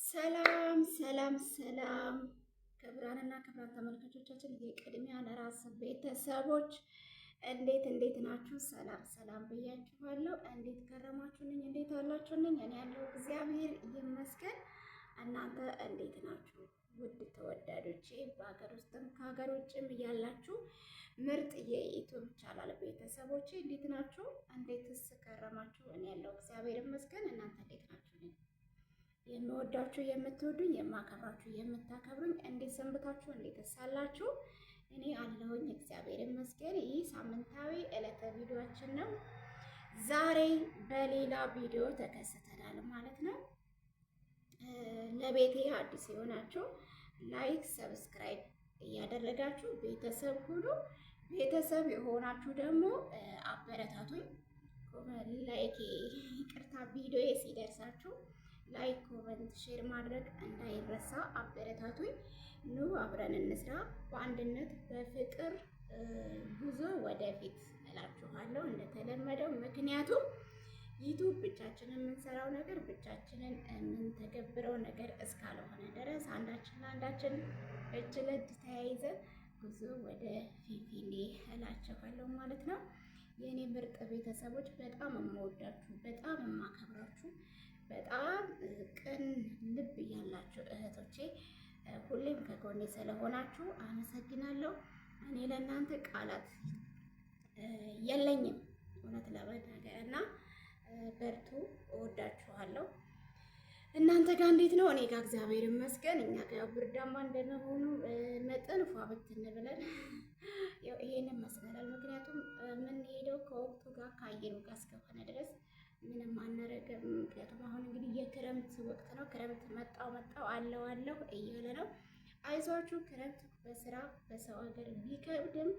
ሰላም ሰላም ሰላም ክቡራንና ክቡራን ተመልካቾቻችን የቅድሚያ ለራስ ቤተሰቦች እንዴት ናችሁ? ሰላም ሰላም ብያችኋለሁ። እንዴት ከረማችሁልኝ? እንዴት አላችሁልኝ? እኔ ያለው እግዚአብሔር ይመስገን። እናንተ እንዴት ናችሁ? ውድ ተወዳጆቼ በሀገር ውስጥም ከሀገር ውጭም እያላችሁ ምርጥ የዩቲዩብ ቻናል ቤተሰቦቼ እንዴት ናችሁ? እንዴትስ ከረማችሁ? እኔ ያለው እግዚአብሔር ይመስገን። እናንተ እንዴት ናችሁልኝ? የምወዳችሁ የምትወዱኝ የማከብራችሁ የምታከብሩኝ እንዴት ሰንብታችሁ እንዴት ሳላችሁ? እኔ አለሁኝ እግዚአብሔር ይመስገን። ይህ ሳምንታዊ ዕለተ ቪዲዮአችን ነው። ዛሬ በሌላ ቪዲዮ ተከስተናል ማለት ነው። ለቤቴ አዲስ የሆናችሁ ላይክ፣ ሰብስክራይብ እያደረጋችሁ ቤተሰብ ሁሉ ቤተሰብ የሆናችሁ ደግሞ አበረታቱኝ። ላይክ ይቅርታ ቪዲዮ ሲደርሳችሁ ላይክ፣ ኮመንት፣ ሼር ማድረግ እንዳይረሳ። አበረታቱኝ። ኑ አብረን እንስራ በአንድነት በፍቅር ጉዞ ወደፊት እላችኋለሁ እንደተለመደው። ምክንያቱም ዩቲዩብ ብቻችንን የምንሰራው ነገር ብቻችንን የምንተገብረው ነገር እስካልሆነ ድረስ አንዳችን ለአንዳችን እጅ ለእጅ ተያይዘን ጉዞ ወደ ፊንፊኔ እላችኋለሁ ማለት ነው። የእኔ ምርጥ ቤተሰቦች በጣም የምወዳችሁ በጣም የማከብራችሁ በጣም ቅን ልብ ያላችሁ እህቶቼ ሁሌም ከጎኔ ስለሆናችሁ አመሰግናለሁ። እኔ ለእናንተ ቃላት የለኝም እውነት ለመናገር እና በርቱ፣ እወዳችኋለሁ። እናንተ ጋር እንዴት ነው? እኔ ጋር እግዚአብሔር ይመስገን። እኛ ጋር ብርዳማ እንደመሆኑ መጠን ፏ ብትን ብለን ይሄንን መስለናል። ምክንያቱም የምንሄደው ከወቅቱ ጋር ከአየሩ ጋር እስከሆነ ድረስ ምንም አናረግም። ምክንያቱም አሁን እንግዲህ የክረምት ወቅት ነው። ክረምት መጣው አለው እያለ ነው። አይዟችሁ፣ ክረምት በስራ በሰው ሀገር ቢከብድም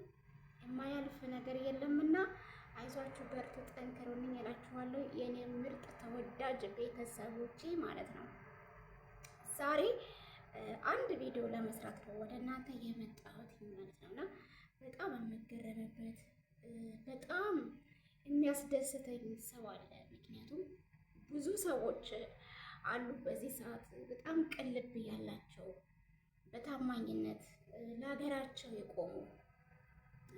የማያልፍ ነገር የለምና አይዟችሁ፣ በርቱ፣ ጠንክሩልኝ እላችኋለሁ የኔ ምርጥ ተወዳጅ ቤተሰቦቼ ማለት ነው። ዛሬ አንድ ቪዲዮ ለመስራት ነው ወደ እናንተ የመጣሁት ማለት ነውና በጣም የምገረምበት በጣም የሚያስደስተኝ ሰው አለ። ምክንያቱም ብዙ ሰዎች አሉ በዚህ ሰዓት በጣም ቅልብ ያላቸው በታማኝነት ለሀገራቸው የቆሙ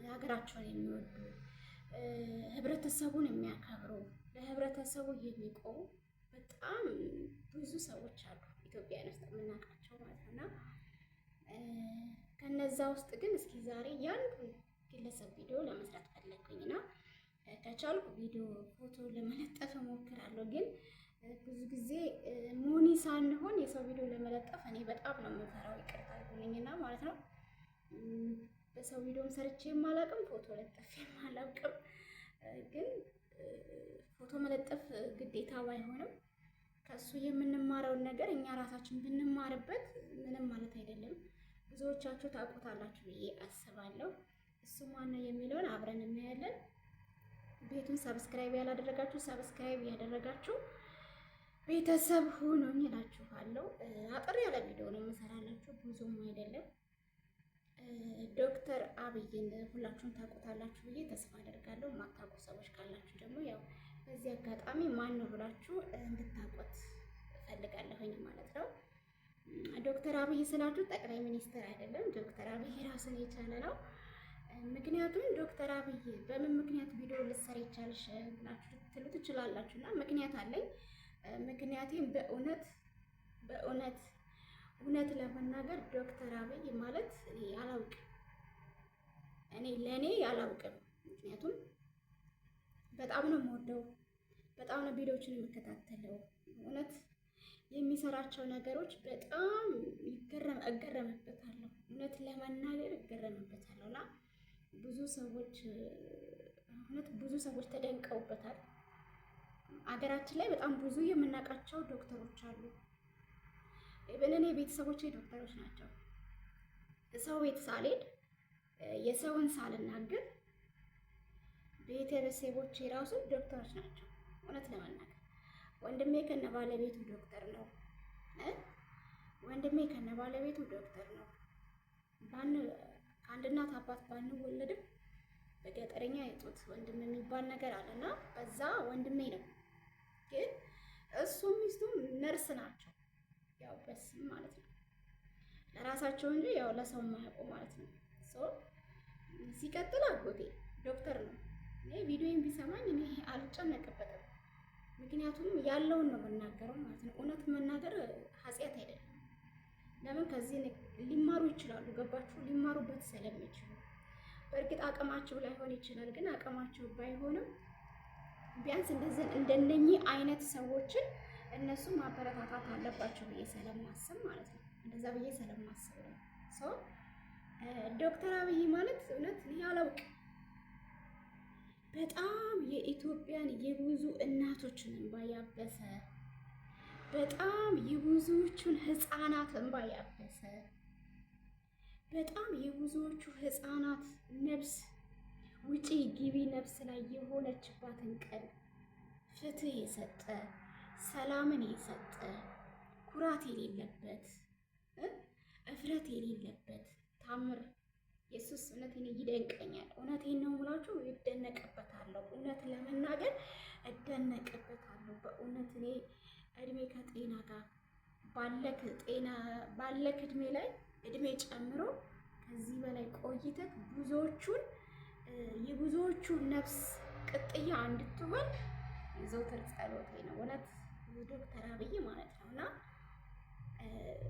ሀገራቸውን የሚወዱ ህብረተሰቡን የሚያከብሩ ለህብረተሰቡ የሚቆሙ በጣም ብዙ ሰዎች አሉ ኢትዮጵያን ውስጥ የምናውቃቸው ማለት ነው። ከነዛ ውስጥ ግን እስኪ ዛሬ ያንዱ ግለሰብ ቪዲዮ ለመስራት ፈለግኩኝና ከቻልኩ ቪዲዮ ፎቶ ለመለጠፍ እሞክራለሁ። ግን ብዙ ጊዜ ሞኒ ሳንሆን የሰው ቪዲዮ ለመለጠፍ እኔ በጣም ነው የምፈራው። ይቅርታ አድርጉልኝና ማለት ነው። በሰው ቪዲዮም ሰርቼም አላውቅም፣ ፎቶ ለጥፌም አላውቅም። ግን ፎቶ መለጠፍ ግዴታ ባይሆንም ከሱ የምንማረውን ነገር እኛ ራሳችን ብንማርበት ምንም ማለት አይደለም። ብዙዎቻችሁ ታውቁታላችሁ ብዬ አስባለሁ። እሱ ማነው የሚለውን አብረን እናያለን። ቤቱን ሰብስክራይብ ያላደረጋችሁ ሰብስክራይብ ያደረጋችሁ ቤተሰብ ሁኑኝ እላችኋለሁ። አጠር ያለ ቪዲዮ ነው የምሰራላችሁ፣ ብዙም አይደለም። ዶክተር አብይን ሁላችሁም ታውቁታላችሁ ብዬ ተስፋ አደርጋለሁ። የማታውቁ ሰዎች ካላችሁ ደግሞ ያው በዚህ አጋጣሚ ማን ነው ብላችሁ እንድታውቁት እፈልጋለሁኝ ማለት ነው። ዶክተር አብይ ስላችሁ ጠቅላይ ሚኒስትር አይደለም። ዶክተር አብይ ራሱን የቻለ ነው። ምክንያቱም ዶክተር አብይ በምን ምክንያት ቪዲዮ ልትሰሪ ይቻልሽ ብላችሁ ትሉ ትችላላችሁ። እና ምክንያት አለኝ። ምክንያቴም እውነት ለመናገር ዶክተር አብይ ማለት ለእኔ አላውቅም። ምክንያቱም በጣም ነው የምወደው፣ በጣም ነው ቪዲዮዎችን የምከታተለው። እውነት የሚሰራቸው ነገሮች በጣም እገረምበታለሁ። እውነት ለመናገር እገረምበታለሁ እና ብዙ ሰዎች ተደንቀውበታል። አገራችን ላይ በጣም ብዙ የምናውቃቸው ዶክተሮች አሉ። እኔ ቤተሰቦቼ ዶክተሮች ናቸው። ሰው ቤት ሳልሄድ የሰውን ሳልናገር ቤተሰቦቼ ራሱ ዶክተሮች ናቸው። እውነት ለመናገር ወንድሜ ከነ ባለቤቱ ዶክተር ነው። ዶክተር ነው። ከአንድ እናት አባት ባንወለድም በገጠረኛ የጡት ወንድም የሚባል ነገር አለና በዛ ወንድሜ ነው። ግን እሱ ሚስቱ ነርስ ናቸው። ያው በስም ማለት ነው ለራሳቸው እንጂ ያው ለሰው የማያውቁ ማለት ነው። ሲቀጥል አጎቴ ዶክተር ነው። እኔ ቪዲዮን ቢሰማኝ እኔ አልጨነቅበትም። ምክንያቱም ያለውን ነው የምናገረው ማለት ነው። እውነት መናገር ኃጢአት አይደለም። ለምን ከዚህ ሊማሩ ይችላሉ። ገባችሁ? ሊማሩበት ስለሚችሉ በእርግጥ አቅማቸው ላይሆን ይችላል። ግን አቅማቸው ባይሆንም ቢያንስ እንደዚህ እንደነኚህ አይነት ሰዎችን እነሱ ማበረታታት አለባቸው ብዬ ስለማስብ ማለት ነው። እንደዛ ብዬ ስለማስብ ነው። ዶክተር አብይ ማለት እውነት እኔ አላውቅም። በጣም የኢትዮጵያን የብዙ እናቶችን እንባ ያበሰ፣ በጣም የብዙዎቹን ህፃናት እንባ ያበሰ፣ በጣም የብዙዎቹ ህፃናት ነፍስ ውጪ ግቢ ነፍስ ላይ የሆነችባትን ቀን ፍትህ የሰጠ፣ ሰላምን የሰጠ፣ ኩራት የሌለበት፣ እፍረት የሌለበት ታምር ኢየሱስ እውነቴን ይደንቀኛል። እውነቴን ነው የምላችሁ፣ ይደነቅበታለሁ። እውነት ለመናገር እደነቅበታለሁ። በእውነት እኔ እድሜ ከጤና ጋር ባለክ እድሜ ላይ እድሜ ጨምሮ ከዚህ በላይ ቆይተህ የብዙዎቹን ነፍስ ቅጥያ እንድትሆን የዘውትር ጸሎቴ ነው። እውነት ዶክተር አብይ ማለት ነው እና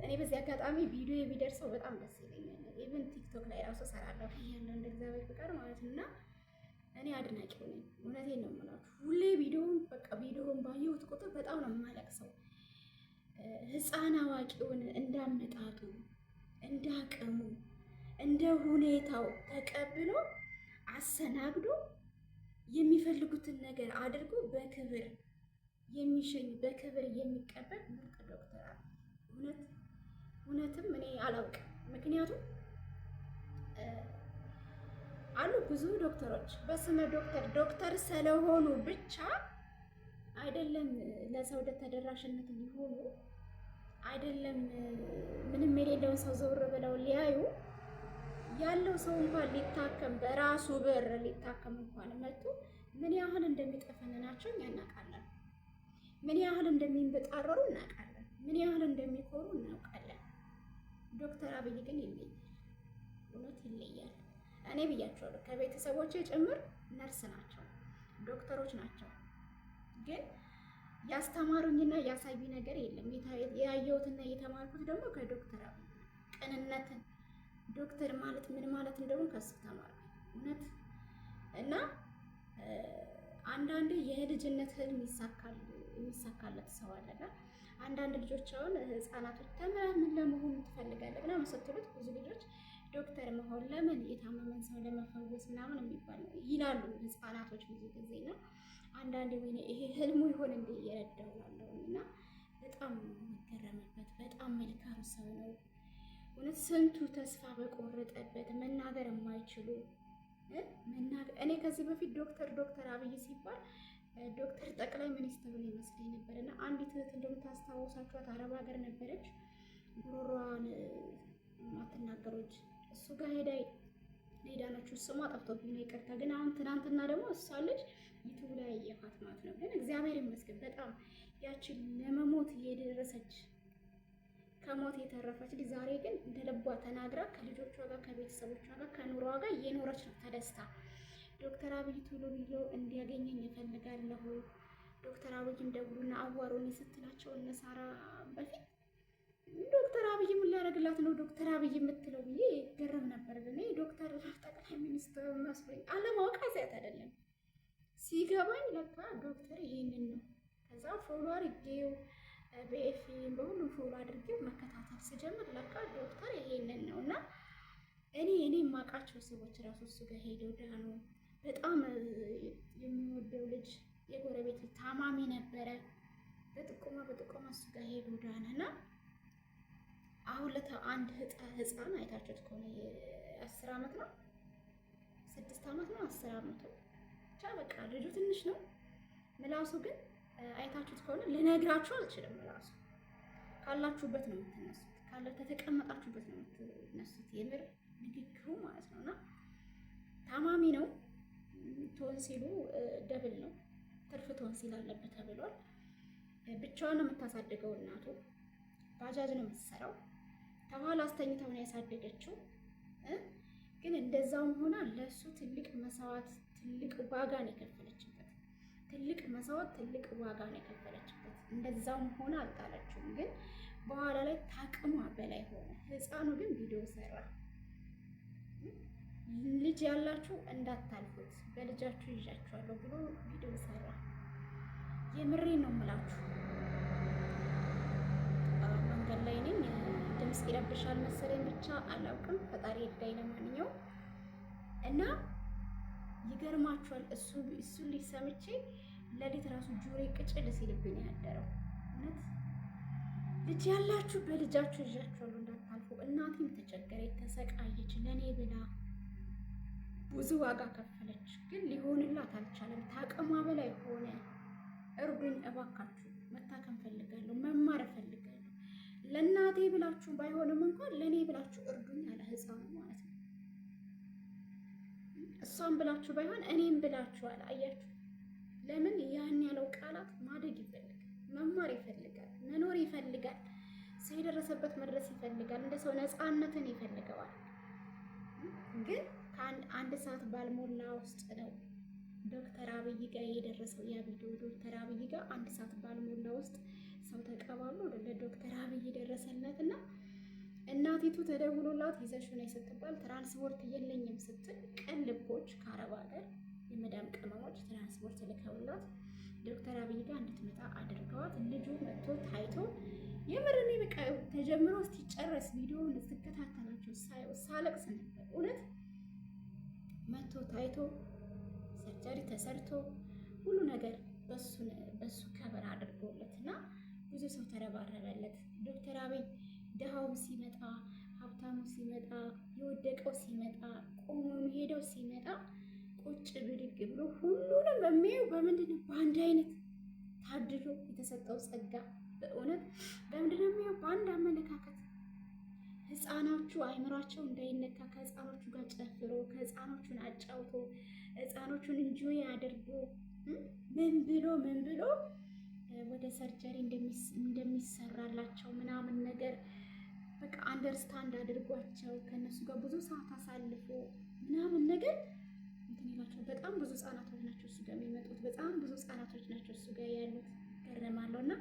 እኔ በዚህ አጋጣሚ ቪዲዮ የሚደርሰው በጣም ደስ ይለኛል። ኢቭን ቲክቶክ ላይ ራሱ ሰራለሁ ያለው እንደ እግዚአብሔር ፍቃድ ማለት ነው እና እኔ አድናቂው ነኝ። እውነቴን ነው የምላችሁ። ሁሌ ቪዲዮውን ባየሁት ቁጥር በጣም ነው የማለቅሰው። ህፃን አዋቂውን እንዳመጣጡ፣ እንዳቅሙ፣ እንደ ሁኔታው ተቀብሎ አሰናግዶ የሚፈልጉትን ነገር አድርጎ በክብር የሚሸኝ በክብር የሚቀበል ምርጥ ዶክተር አለ። እውነትም እኔ አላውቅም። ምክንያቱም አሉ ብዙ ዶክተሮች በስመ ዶክተር ስለሆኑ ብቻ አይደለም ለሰው ተደራሽነት ሊሆኑ አይደለም ምንም የሌለውን ሰው ዘውር ብለው ሊያዩ ያለው ሰው እንኳን ሊታከም በራሱ ብር ሊታከም እንኳን መጥቶ ምን ያህል እንደሚጠፈንናቸው እኛ እናውቃለን። ምን ያህል እንደሚንበጣረሩ እናውቃለን። ምን ያህል እንደሚኮሩ እናውቃለን። ዶክተር አብይ ግን ይለያል። እውነት ይለያል። እኔ ብያቸዋለሁ። ከቤተሰቦቼ ጭምር ነርስ ናቸው፣ ዶክተሮች ናቸው። ግን ያስተማሩኝና ያሳዩኝ ነገር የለም። ያየሁትና የተማርኩት ደግሞ ከዶክተር አብይ ቅንነትን፣ ዶክተር ማለት ምን ማለት እንደሆነ ከሱ ተማርኩ። እውነት እና አንዳንዴ የልጅነት ህልም የሚሳካለት ሰው አለና አንዳንድ ልጆች አሁን ህፃናቶች ተምረህ ምን ለመሆን ትፈልጋለህ ምናምን ስትሉት ብዙ ልጆች ዶክተር መሆን ለምን የታመመን ሰው ለመፈወስ ምናምን የሚባል ነው ይላሉ ህፃናቶች ብዙ ጊዜ ነው። አንዳንዴ ወይኔ ይሄ ህልሙ ይሆን እንደ እየረዳው ያለው እና በጣም የሚገረምበት በጣም መልካም ሰው ነው። እውነት ስንቱ ተስፋ በቆረጠበት መናገር የማይችሉ እኔ ከዚህ በፊት ዶክተር አብይ ሲባል ዶክተር ጠቅላይ ሚኒስትር ይመስለኝ ነበር እና አንዲት እህት እንደምታስታውሳችኋት አረብ ሀገር ነበረች፣ ጉሮሯን አትናገሮች እሱ ጋር ሄዳናችሁ ስሟ ጠፍቶብኝ ነው ይቅርታ። ግን አሁን ትናንትና ደግሞ እሷ ልጅ ዩቱብ ላይ ያየኋት ማለት ነው። ግን እግዚአብሔር ይመስገን በጣም ያችን ለመሞት የደረሰች ከሞት የተረፈች ልጅ ዛሬ ግን እንደ ልቧ ተናግራ ከልጆቿ ጋር ከቤተሰቦቿ ጋር ከኑሯ ጋር እየኖረች ነው ተደስታ። ዶክተር አብይ ቶሎ ብሎ እንዲያገኘኝ እፈልጋለሁ፣ ዶክተር አብይም ደውሉና አዋሩኝ ስትላቸው እነሳራ በፊት ዶክተር አብይ ምን ሊያደርግላት ነው ዶክተር አብይ የምትለው ብዬ ገረም ነበር። ግን ዶክተር ጠቅላይ ሚኒስትር መስሎኝ አለማወቅ ኃጢአት አይደለም። ሲገባኝ ለካ ዶክተር ይሄንን ነው። ከዛ ፎሎ አድርጌው በኤፍኤም በሁሉም ፎሎ አድርጌው መከታተል ስጀምር ለካ ዶክተር ይሄንን ነው እና እኔ የማውቃቸው ሰዎች ራሱ እሱ ጋር ሄደው ዳኑ። በጣም የሚወደው ልጅ የጎረቤት ታማሚ ነበረ። በጥቆማ እሱ ጋር ሄደው ዳነና አሁን ለታ አንድ ህፃን አይታችሁት ከሆነ የ10 ዓመት ነው 6 ዓመት ነው 10 ዓመት ነው ብቻ በቃ ልጁ ትንሽ ነው። ምላሱ ግን አይታችሁት ከሆነ ልነግራችሁ አልችልም። ምላሱ ካላችሁበት ነው የምትነሱት፣ ከተቀመጣችሁበት ነው የምትነሱት። የምር ንግግሩ ማለት ነውና ታማሚ ነው። ቶንሲሉ ደብል ነው፣ ትርፍ ቶንሲል አለበት ተብሏል። ብቻዋን ነው የምታሳድገው እናቱ። ባጃጅ ነው የምትሰራው። ከኋላ አስተኝታው ነው ያሳደገችው። ግን እንደዛውም ሆና ለሱ ትልቅ መስዋዕት፣ ትልቅ ዋጋ ነው የከፈለችበት። ትልቅ መስዋዕት፣ ትልቅ ዋጋ ነው የከፈለችበት። እንደዛውም ሆና አልጣለችውም። ግን በኋላ ላይ ታቅሟ በላይ ሆነ። ህፃኑ ግን ቪዲዮ ሰራ። ልጅ ያላችሁ እንዳታልፉት፣ በልጃችሁ ይዣችኋለሁ ብሎ ቪዲዮ ሰራ። የምሬ ነው የምላችሁ። መንገድ ላይ ነኝ፣ ድምፅ ይረብሻል መሰለኝ፣ ብቻ አላውቅም። ፈጣሪ ይርዳኝ። ለማንኛውም እና ይገርማችኋል፣ እሱ ልጅ ሰምቼ ለሊት ራሱ ጆሮዬ ቅጭል ሲልብኝ ያደረው። እውነት ልጅ ያላችሁ በልጃችሁ ይዣችኋለሁ እንዳታልፉ። እናቴም ተቸገረች፣ ተሰቃየች፣ ለእኔ ብላ ብዙ ዋጋ ከፈለች። ግን ሊሆንላት አልቻለም። ታቅሟ በላይ ሆነ። እርዱኝ እባካችሁ፣ መታከም ፈልጋለሁ፣ መማር እፈልጋለሁ። ለእናቴ ብላችሁ ባይሆንም እንኳን ለእኔ ብላችሁ እርዱኝ አለ ህፃኑ ማለት ነው። እሷን ብላችሁ ባይሆን እኔም ብላችሁ አለ። አያችሁ፣ ለምን ያን ያለው ቃላት ማደግ ይፈልጋል፣ መማር ይፈልጋል፣ መኖር ይፈልጋል፣ ሰው የደረሰበት መድረስ ይፈልጋል፣ እንደ ሰው ነፃነትን ይፈልገዋል። ግን ከአንድ ሰዓት ባልሞላ ውስጥ ነው ዶክተር አብይ ጋር የደረሰው ያ ቪዲዮ። ዶክተር አብይ ጋር አንድ ሰዓት ባልሞላ ውስጥ ሰው ተቀባብሎ ለዶክተር አብይ ደረሰለትና እናቲቱ ተደውሎላት ይዘሽው ነይ ስትባል ትራንስፖርት የለኝም ስትል ቅን ልቦች ከአረብ ሀገር የመዳም ቅመሞች ትራንስፖርት ልከውላት ዶክተር አብይ ጋር እንድትመጣ አድርገዋት ልጁ መጥቶ ታይቶ የምርኔ በቃ ተጀምሮ እስኪጨረስ ቪዲዮውን ስትከታተላችሁ ሳለቅስ ነበር። እውነት መጥቶ ታይቶ ሰርጀሪ ተሰርቶ ሁሉ ነገር በሱ ከበር አድርጎለት እና ብዙ ሰው ተረባረበለት። ዶክተር አብይ ድሃውም ሲመጣ፣ ሀብታሙ ሲመጣ፣ የወደቀው ሲመጣ፣ ቆሞ የሚሄደው ሲመጣ ቁጭ ብድግ ብሎ ሁሉንም በሚያዩ በምንድን ነው በአንድ አይነት ታድሎ የተሰጠው ጸጋ። በእውነት በምንድን ነው የሚያዩ? በአንድ አመለካከት። ህፃኖቹ አይምሯቸው እንዳይነካ ከህፃኖቹ ጋር ጨፍሮ ከህፃኖቹን አጫውቶ ህፃኖቹን እንጆይ አድርጎ ምን ብሎ ወደ ሰርጀሪ እንደሚሰራላቸው ምናምን ነገር በቃ አንደርስታንድ አድርጓቸው ከነሱ ጋር ብዙ ሰዓት አሳልፎ ምናምን ነገር እንትን ይላቸው። በጣም ብዙ ህፃናቶች ናቸው እሱ ጋር የሚመጡት። በጣም ብዙ ህፃናቶች ናቸው እሱ ጋር ያሉት። ገረማለሁ። እና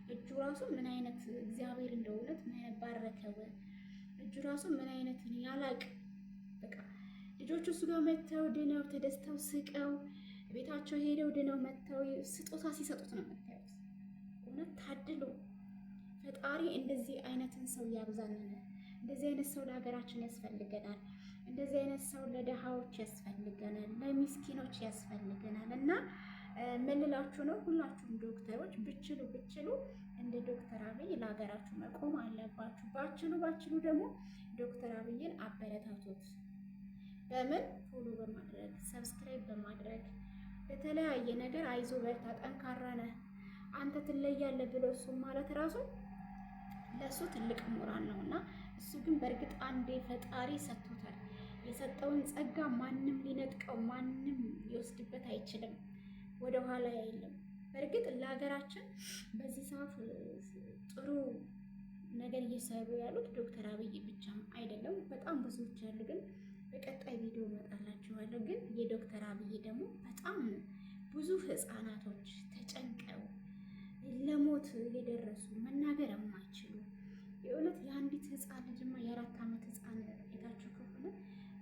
እጁ ራሱ ምን አይነት እግዚአብሔር እንደእውነት ምን አይነት ባረከው። እጁ ራሱ ምን አይነት ያላቅ በቃ ልጆቹ እሱ ጋር መጥተው ድነው ተደስተው ስቀው ቤታቸው ሄደው ድነው መጥተው ስጦታ ሲሰጡት ነው የምታዩት። እውነት ታድሎ ፈጣሪ እንደዚህ አይነትን ሰው ያብዛልን። እንደዚህ አይነት ሰው ለሀገራችን ያስፈልገናል። እንደዚህ አይነት ሰው ለደሃዎች ያስፈልገናል፣ ለሚስኪኖች ያስፈልገናል። እና ምን ልላችሁ ነው? ሁላችሁም ዶክተሮች ብችሉ እንደ ዶክተር አብይ ለሀገራችሁ መቆም አለባችሁ። ባችሉ ደግሞ ዶክተር አብይን አበረታቱት። በምን ፎሎ በማድረግ ሰብስክራይብ በማድረግ በተለያየ ነገር አይዞ በርታ፣ ጠንካራ ነህ፣ አንተ ትለያለህ ብሎ እሱ ማለት ራሱ ለእሱ ትልቅ ሞራል ነው። እና እሱ ግን በእርግጥ አንዴ ፈጣሪ ሰጥቶታል። የሰጠውን ጸጋ ማንም ሊነጥቀው ማንም ሊወስድበት አይችልም። ወደ ኋላ የለም። በእርግጥ ለሀገራችን በዚህ ሰዓት ጥሩ ነገር እየሰሩ ያሉት ዶክተር አብይ ብቻም አይደለም፣ በጣም ብዙዎች አሉ። ግን በቀጣይ ቪዲዮ እመጣላችኋለሁ። ግን የዶክተር አብይ ደግሞ በጣም ብዙ ህፃናቶች ተጨንቀው ለሞት የደረሱ መናገር የማይችሉ የእውነት የአንዲት ህፃን ልጅማ የ4 ዓመት ህፃን ቤታችሁ ከሆነ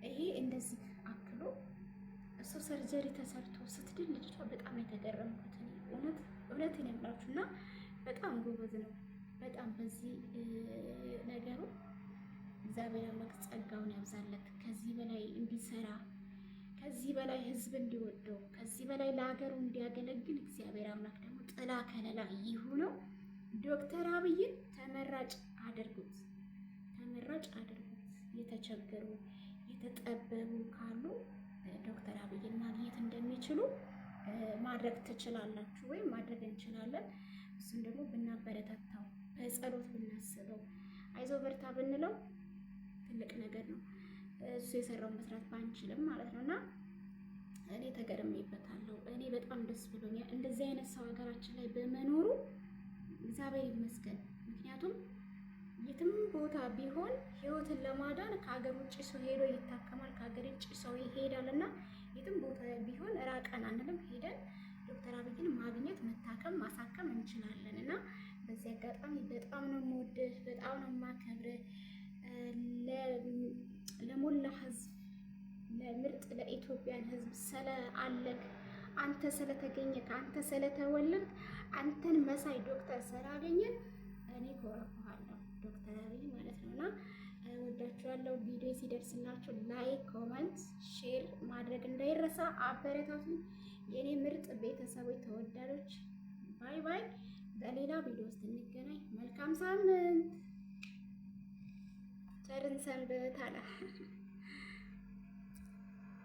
ይሄ እንደዚህ አክሎ እሱ ሰርጀሪ ተሰርቶ ስትድን ልጅቷ በጣም የተገረምኩት እውነት ነው የምላችሁ። እና በጣም ጎበዝ ነው በጣም በዚህ ነገሩ። እግዚአብሔር አምላክ ጸጋውን ያብዛለት፣ ከዚህ በላይ እንዲሰራ፣ ከዚህ በላይ ህዝብ እንዲወደው፣ ከዚህ በላይ ለሀገሩ እንዲያገለግል እግዚአብሔር አምላክ ደግሞ ጥላ ከለላ ይሁነው። ዶክተር አብይን ተመራጭ አድርጉት። የተቸገሩ የተጠበቡ ካሉ ዶክተር አብይን ማግኘት እንደሚችሉ ማድረግ ትችላላችሁ፣ ወይም ማድረግ እንችላለን። እሱም ደግሞ ብናበረታታው፣ በጸሎት ብናስበው፣ አይዞ በርታ ብንለው ትልቅ ነገር ነው። እሱ የሰራውን መስራት ባንችልም ማለት ነው። እና እኔ ተገርሜበታለሁ። እኔ በጣም ደስ ብሎኛል እንደዚህ አይነት ሰው ሀገራችን ላይ በመኖሩ እግዚአብሔር ይመስገን። ምክንያቱም የትም ቦታ ቢሆን ህይወትን ለማዳን ከሀገር ውጭ ሰው ሄዶ ይታከማል፣ ከሀገር ውጭ ሰው ይሄዳል እና የትም ቦታ ቢሆን ራቀን አንልም፣ ሄደን ዶክተር አብይን ማግኘት መታከም ማሳከም እንችላለን። እና በዚህ አጋጣሚ በጣም ነው የምወድህ፣ በጣም ነው የማከብርህ። ለሞላ ህዝብ ለምርጥ ለኢትዮጵያን ህዝብ ስለ አለክ አንተ ስለተገኘክ አንተ ስለተወለድክ አንተን መሳይ ዶክተር ስላገኘን እኔ ኮራብሃለሁ ዶክተር አብይ ማለት ነው። እና ወዳችኋለሁ። ቪዲዮ ሲደርስላችሁ ላይክ፣ ኮመንት፣ ሼር ማድረግ እንዳይረሳ። አበረታቱ የኔ ምርጥ ቤተሰቦች ተወዳጆች። ባይ ባይ። በሌላ ቪዲዮ ውስጥ እንገናኝ። መልካም ሳምንት። ቸርን ሰንብት አለ